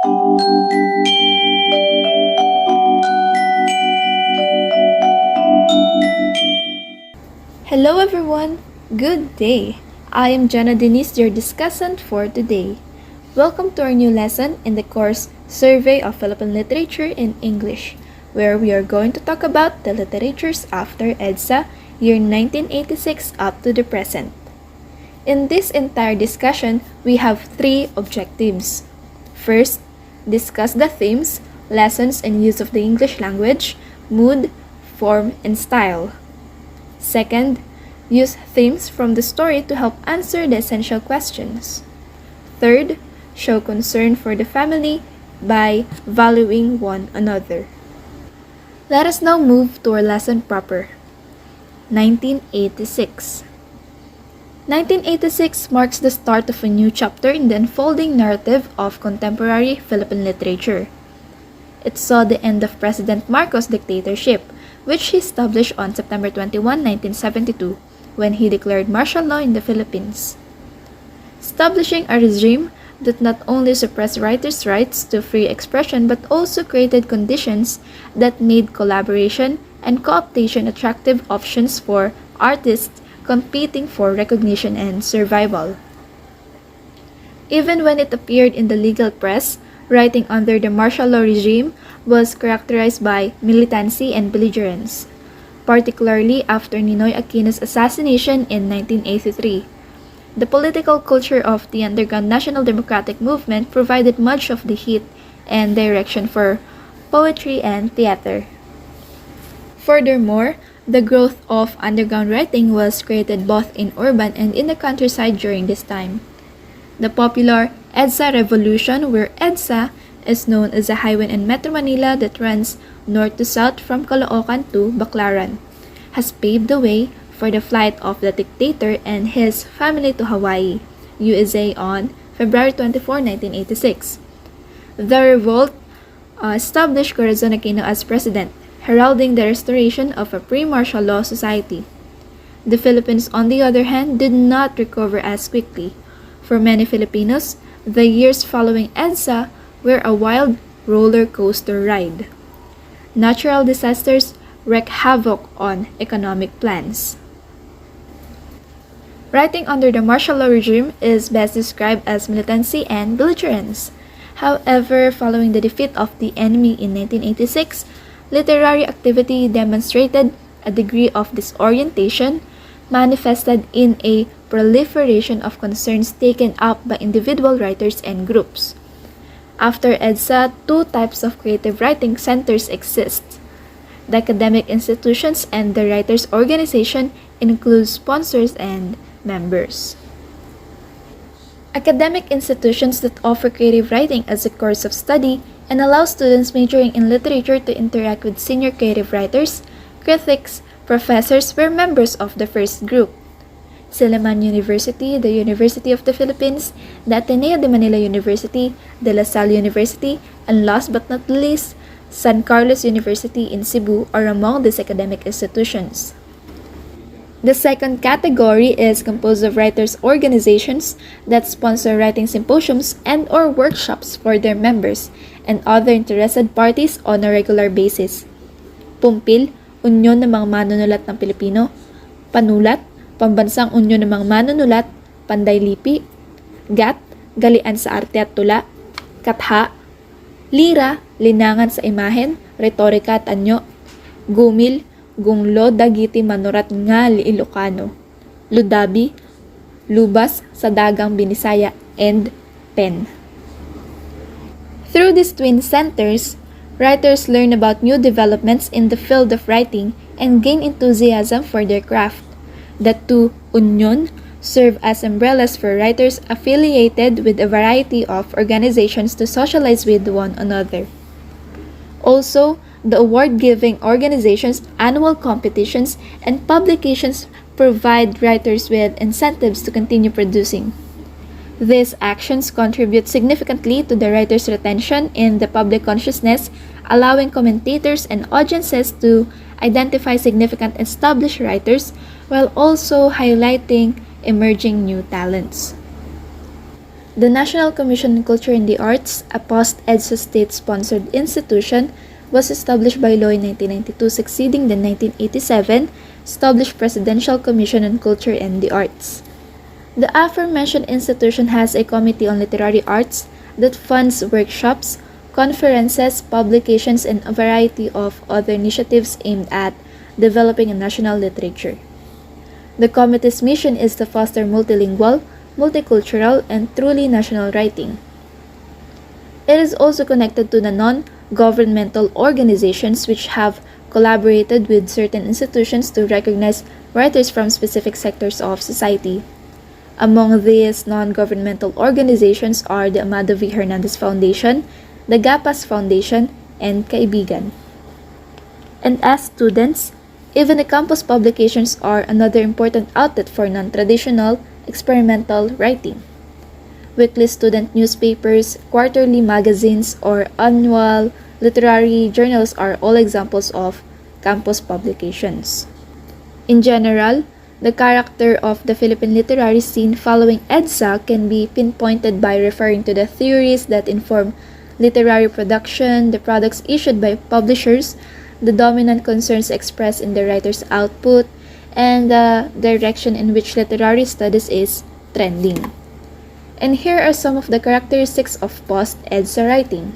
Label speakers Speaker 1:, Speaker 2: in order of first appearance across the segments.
Speaker 1: Hello everyone, good day. I am Jana Denise, your discussant for today. Welcome to our new lesson in the course Survey of Philippine Literature in English, where we are going to talk about the literatures after EDSA, year 1986 up to the present. In this entire discussion, we have three objectives. First, discuss the themes, lessons, and use of the English language, mood, form, and style. Second, use themes from the story to help answer the essential questions. Third, show concern for the family by valuing one another. Let us now move to our lesson proper. 1986. 1986 marks the start of a new chapter in the unfolding narrative of contemporary Philippine literature. It saw the end of President Marcos' dictatorship, which he established on September 21, 1972, when he declared martial law in the Philippines. Establishing a regime that not only suppressed writers' rights to free expression but also created conditions that made collaboration and cooptation attractive options for artists competing for recognition and survival. Even when it appeared in the legal press, writing under the martial law regime was characterized by militancy and belligerence, particularly after Ninoy Aquino's assassination in 1983. The political culture of the underground National Democratic Movement provided much of the heat and direction for poetry and theater. Furthermore, the growth of underground writing was created both in urban and in the countryside during this time. The popular EDSA revolution, where EDSA is known as a highway in Metro Manila that runs north to south from Caloocan to Baclaran, has paved the way for the flight of the dictator and his family to Hawaii, USA on February 24, 1986. The revolt established Corazon Aquino as president, heralding the restoration of a pre-martial law society. The Philippines, on the other hand, did not recover as quickly. For many Filipinos, the years following EDSA were a wild roller coaster ride. Natural disasters wreak havoc on economic plans. Writing under the martial law regime is best described as militancy and belligerence. However, following the defeat of the enemy in 1986, literary activity demonstrated a degree of disorientation manifested in a proliferation of concerns taken up by individual writers and groups. After EDSA, two types of creative writing centers exist. The academic institutions and the writers' organization include sponsors and members. Academic institutions that offer creative writing as a course of study and allow students majoring in literature to interact with senior creative writers, critics, professors were members of the first group. Silliman University, the University of the Philippines, the Ateneo de Manila University, De La Salle University, and last but not least, San Carlos University in Cebu are among these academic institutions. The second category is composed of writers' organizations that sponsor writing symposiums and/or workshops for their members and other interested parties on a regular basis. Pumpil, Unyon ng mga Manunulat ng Pilipino. Panulat, Pambansang Unyon ng mga Manunulat, Panday-Lipi. GAT, Galian sa Arte at Tula. Katha, Lira, Linangan sa Imahen, Retorika at Anyo. Gumil, Gunglo dagiti manurat nga li Ilocano. Ludabi, Lubas sa dagang Binisaya, and Pen. Through these twin centers, writers learn about new developments in the field of writing and gain enthusiasm for their craft. The two union serve as umbrellas for writers affiliated with a variety of organizations to socialize with one another. Also, the award-giving organizations, annual competitions, and publications provide writers with incentives to continue producing. These actions contribute significantly to the writer's retention in the public consciousness, allowing commentators and audiences to identify significant established writers while also highlighting emerging new talents. The National Commission on Culture and the Arts, a post-EDSA state-sponsored institution, was established by law in 1992, succeeding the 1987 established Presidential Commission on Culture and the Arts. The aforementioned institution has a Committee on Literary Arts that funds workshops, conferences, publications, and a variety of other initiatives aimed at developing a national literature. The committee's mission is to foster multilingual, multicultural, and truly national writing. It is also connected to the non-governmental organizations which have collaborated with certain institutions to recognize writers from specific sectors of society. Among these non-governmental organizations are the Amado V. Hernandez Foundation, the Gapas Foundation, and Kaibigan. And as students, even the campus publications are another important outlet for non-traditional, experimental writing. Weekly student newspapers, quarterly magazines, or annual literary journals are all examples of campus publications. In general, the character of the Philippine literary scene following EDSA can be pinpointed by referring to the theories that inform literary production, the products issued by publishers, the dominant concerns expressed in the writer's output, and the direction in which literary studies is trending. And here are some of the characteristics of post-EDSA writing.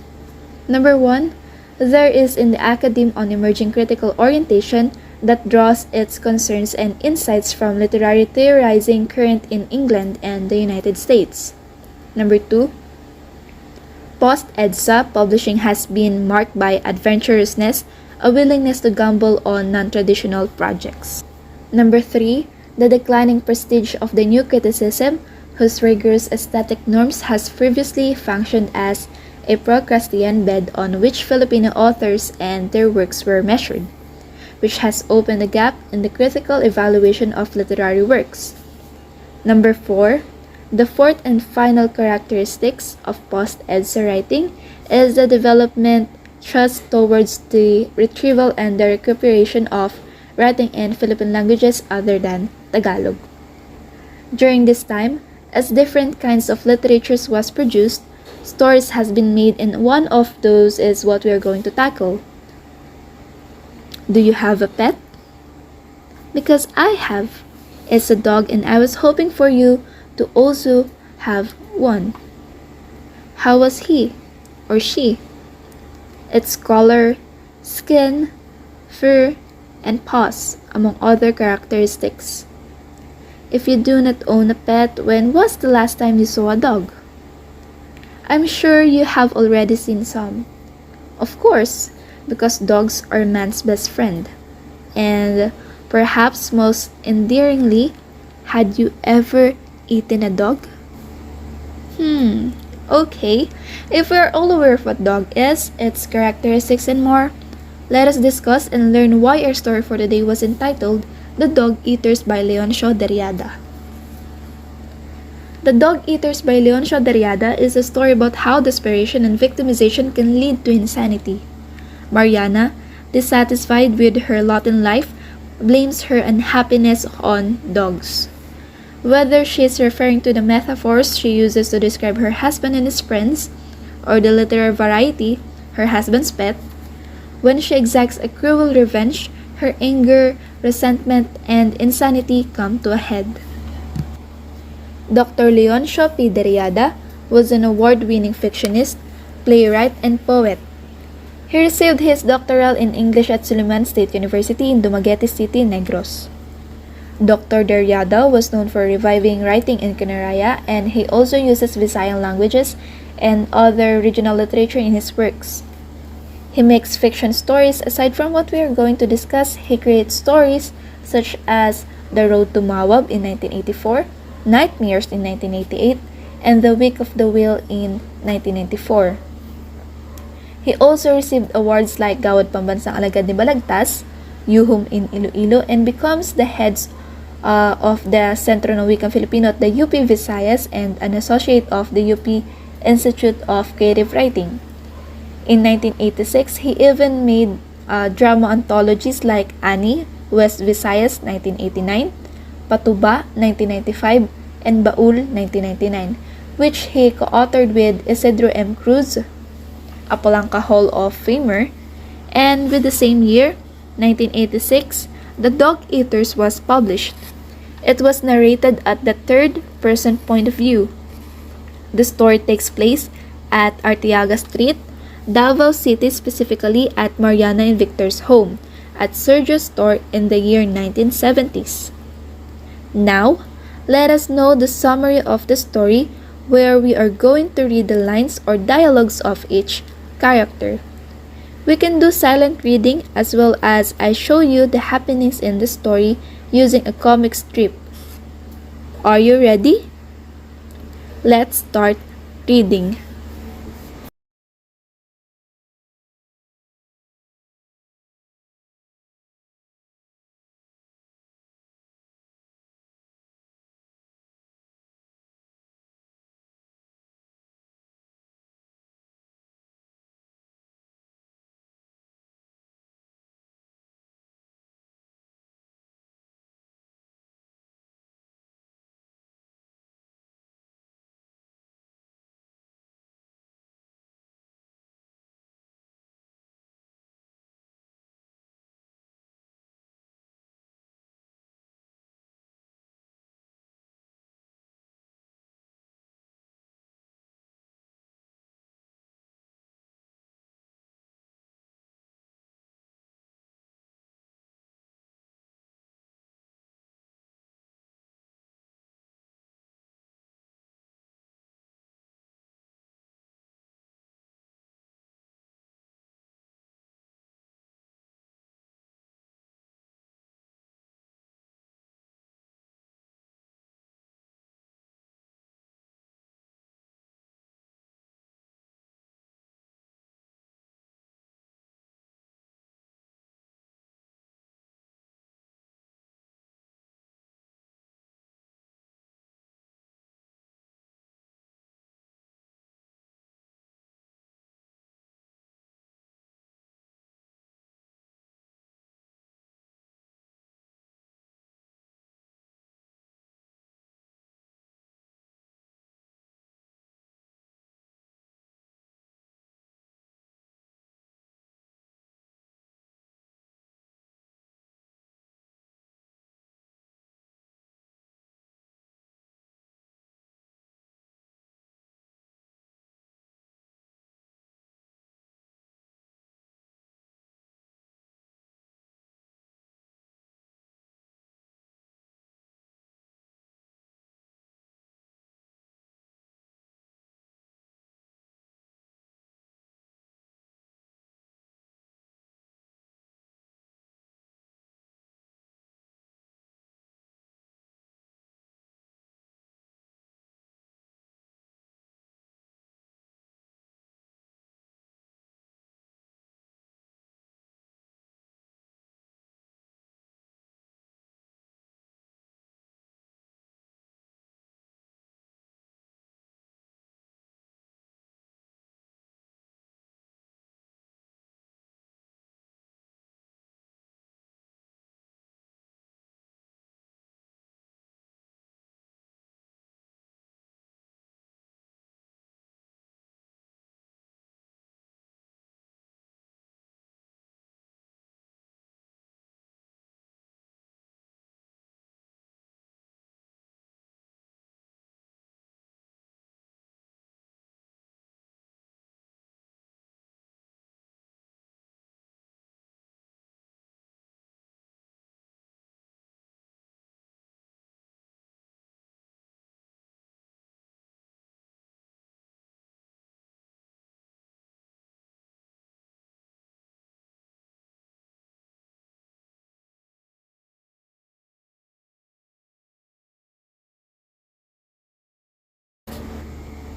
Speaker 1: Number 1, there is in the academe an emerging critical orientation that draws its concerns and insights from literary theorizing current in England and the United States. Number 2, post-EDSA publishing has been marked by adventurousness, a willingness to gamble on non-traditional projects. Number 3, the declining prestige of the new criticism, whose rigorous aesthetic norms has previously functioned as a Procrustean bed on which Filipino authors and their works were measured, which has opened a gap in the critical evaluation of literary works. Number 4, the fourth and final characteristics of post-EDSA writing is the development thrust towards the retrieval and the recuperation of writing in Philippine languages other than Tagalog. During this time, as different kinds of literatures was produced, stories has been made, and one of those is what we are going to tackle. Do you have a pet? Because I have. It's a dog, and I was hoping for you to also have one. How was he or she? Its color, skin, fur, and paws, among other characteristics. If you do not own a pet, when was the last time you saw a dog? I'm sure you have already seen some. Of course, because dogs are man's best friend. And perhaps most endearingly, had you ever eaten a dog? Okay. If we're all aware of what dog is, its characteristics and more, let us discuss and learn why our story for today was entitled The Dog Eaters by Leoncio Derriada. The Dog Eaters by Leoncio Derriada is a story about how desperation and victimization can lead to insanity. Mariana, dissatisfied with her lot in life, blames her unhappiness on dogs. Whether she is referring to the metaphors she uses to describe her husband and his friends, or the literary variety, her husband's pet, when she exacts a cruel revenge, her anger, resentment, and insanity come to a head. Dr. Leoncio P. Derriada was an award-winning fictionist, playwright, and poet. He received his doctoral in English at Suliman State University in Dumaguete City, Negros. Dr. Derriada was known for reviving writing in Canaraya, and he also uses Visayan languages and other regional literature in his works. He makes fiction stories. Aside from what we are going to discuss, he creates stories such as The Road to Mawab in 1984, Nightmares in 1988, and The Week of the Wheel in 1994. He also received awards like Gawad Pambansang Alagad ni Balagtas, Yuhum in Iloilo, and becomes the heads of the Centro ng Wikang Filipino at the UP Visayas and an associate of the UP Institute of Creative Writing. In 1986, he even made drama anthologies like Ani, West Visayas 1989, Patuba 1995, and Baul 1999, which he co-authored with Isidro M. Cruz, a Polanca Hall of Famer, and with the same year, 1986, The Dog Eaters was published. It was narrated at the third-person point of view. The story takes place at Arteaga Street, Davao City, specifically at Mariana and Victor's home at Sergio's store in the year 1970s. Now, let us know the summary of the story where we are going to read the lines or dialogues of each character. We can do silent reading as well as I show you the happenings in the story using a comic strip. Are you ready? Let's start reading.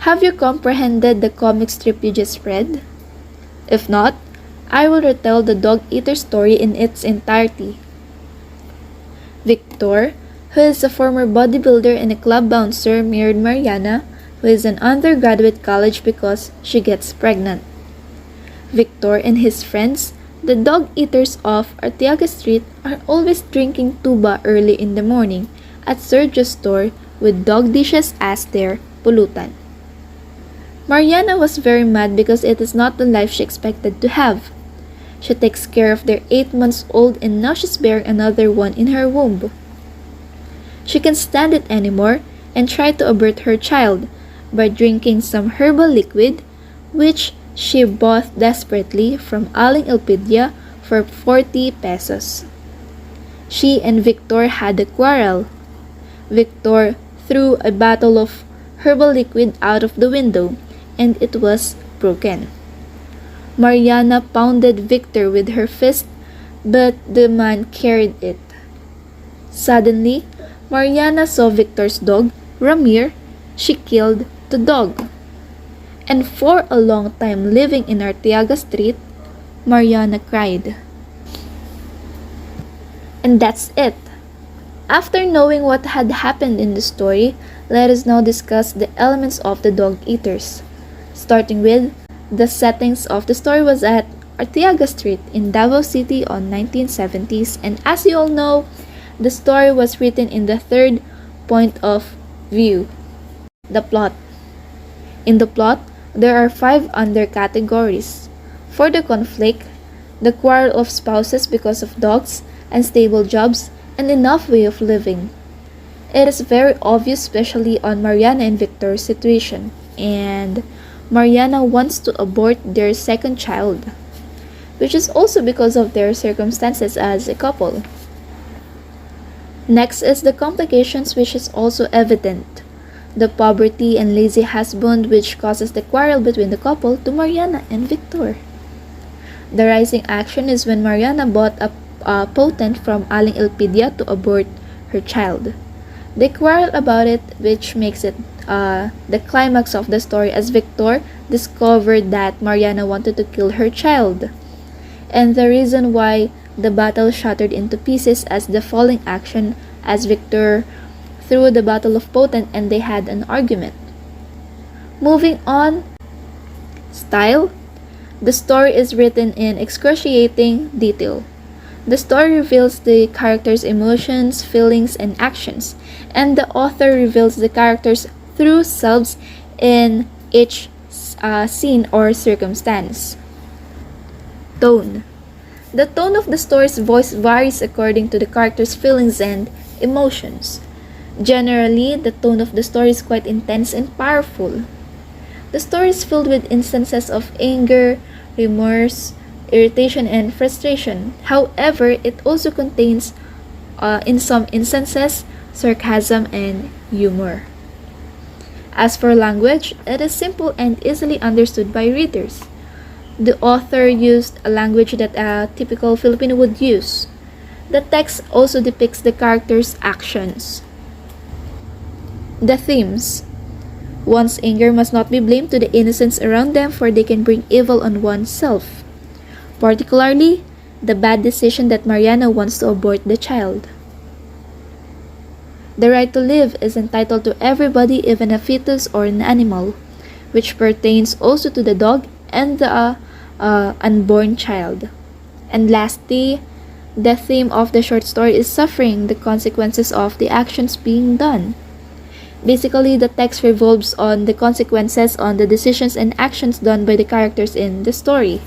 Speaker 1: Have you comprehended the comic strip you just read? If not, I will retell the dog eater story in its entirety. Victor, who is a former bodybuilder and a club bouncer, married Mariana, who is an undergraduate college because she gets pregnant. Victor and his friends, the dog eaters of Arteaga Street, are always drinking tuba early in the morning at Sergio's store with dog dishes as their pulutan. Mariana was very mad because it is not the life she expected to have. She takes care of their 8 months old and now she's bearing another one in her womb. She can't stand it anymore and tried to abort her child by drinking some herbal liquid which she bought desperately from Aling Elpidia for 40 pesos. She and Victor had a quarrel. Victor threw a bottle of herbal liquid out of the window and it was broken. Mariana pounded Victor with her fist, but the man carried it. Suddenly, Mariana saw Victor's dog, Ramir. She killed the dog. And for a long time living in Arteaga Street, Mariana cried. And that's it. After knowing what had happened in the story, let us now discuss the elements of the Dog Eaters. Starting with, the settings of the story was at Arteaga Street in Davao City on 1970s, and as you all know, the story was written in the third point of view, the plot. In the plot, there are 5 undercategories. For the conflict, the quarrel of spouses because of dogs, unstable jobs, and enough way of living. It is very obvious, especially on Mariana and Victor's situation, and Mariana wants to abort their second child, which is also because of their circumstances as a couple. Next is the complications, which is also evident. The poverty and lazy husband, which causes the quarrel between the couple to Mariana and Victor. The rising action is when Mariana bought a potent from Aling Elpidia to abort her child. They quarrel about it, which makes it the climax of the story as Victor discovered that Mariana wanted to kill her child, and the reason why the battle shattered into pieces as the falling action as Victor threw the bottle of potent and they had an argument. Moving on, style. The story is written in excruciating detail. The story reveals the characters' emotions, feelings, and actions, and the author reveals the characters' true selves in each scene or circumstance. Tone. The tone of the story's voice varies according to the character's feelings and emotions. Generally, the tone of the story is quite intense and powerful. The story is filled with instances of anger, remorse, irritation, and frustration. However, it also contains, in some instances, sarcasm and humor. As for language, it is simple and easily understood by readers. The author used a language that a typical Filipino would use. The text also depicts the characters' actions. The themes. One's anger must not be blamed to the innocents around them, for they can bring evil on oneself. Particularly, the bad decision that Mariana wants to abort the child. The right to live is entitled to everybody, even a fetus or an animal, which pertains also to the dog and the unborn child. And lastly, the theme of the short story is suffering, the consequences of the actions being done. Basically, the text revolves on the consequences on the decisions and actions done by the characters in the story.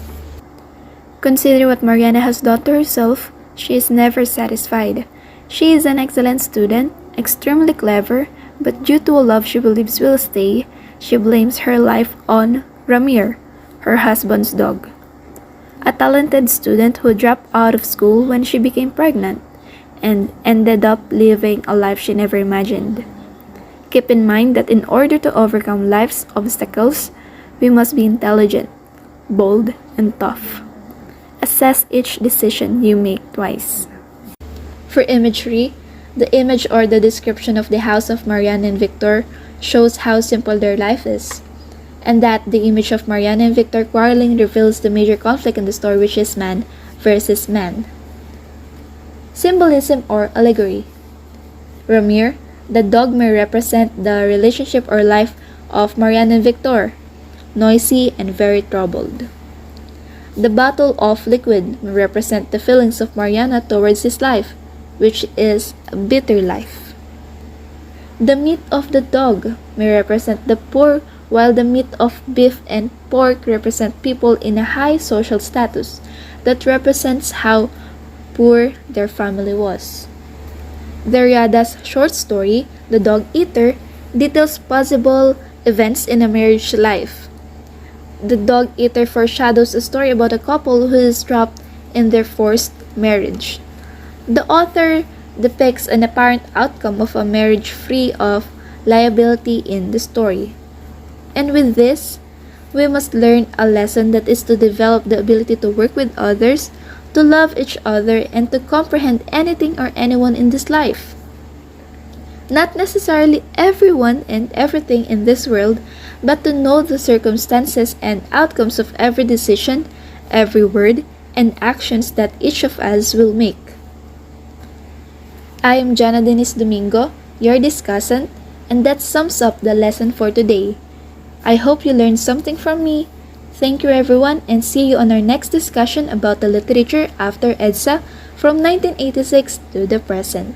Speaker 1: Consider what Mariana has done to herself. She is never satisfied. She is an excellent student, extremely clever, but due to a love she believes will stay, she blames her life on Ramir, her husband's dog. A talented student who dropped out of school when she became pregnant and ended up living a life she never imagined. Keep in mind that in order to overcome life's obstacles, we must be intelligent, bold, and tough. Assess each decision you make twice. For imagery, the image or the description of the house of Mariana and Victor shows how simple their life is, and that the image of Mariana and Victor quarreling reveals the major conflict in the story, which is man versus man. Symbolism or allegory. Ramir, the dog, may represent the relationship or life of Mariana and Victor, noisy and very troubled. The bottle of liquid may represent the feelings of Mariana towards his life, which is a bitter life. The meat of the dog may represent the poor while the meat of beef and pork represent people in a high social status that represents how poor their family was. Derrida's short story, The Dog Eater, details possible events in a marriage life. The Dog Eater foreshadows a story about a couple who is trapped in their forced marriage. The author depicts an apparent outcome of a marriage free of liability in the story. And with this, we must learn a lesson that is to develop the ability to work with others, to love each other, and to comprehend anything or anyone in this life. Not necessarily everyone and everything in this world, but to know the circumstances and outcomes of every decision, every word, and actions that each of us will make. I am Jana Denise Domingo, your discussant, and that sums up the lesson for today. I hope you learned something from me. Thank you everyone, and see you on our next discussion about the literature after EDSA from 1986 to the present.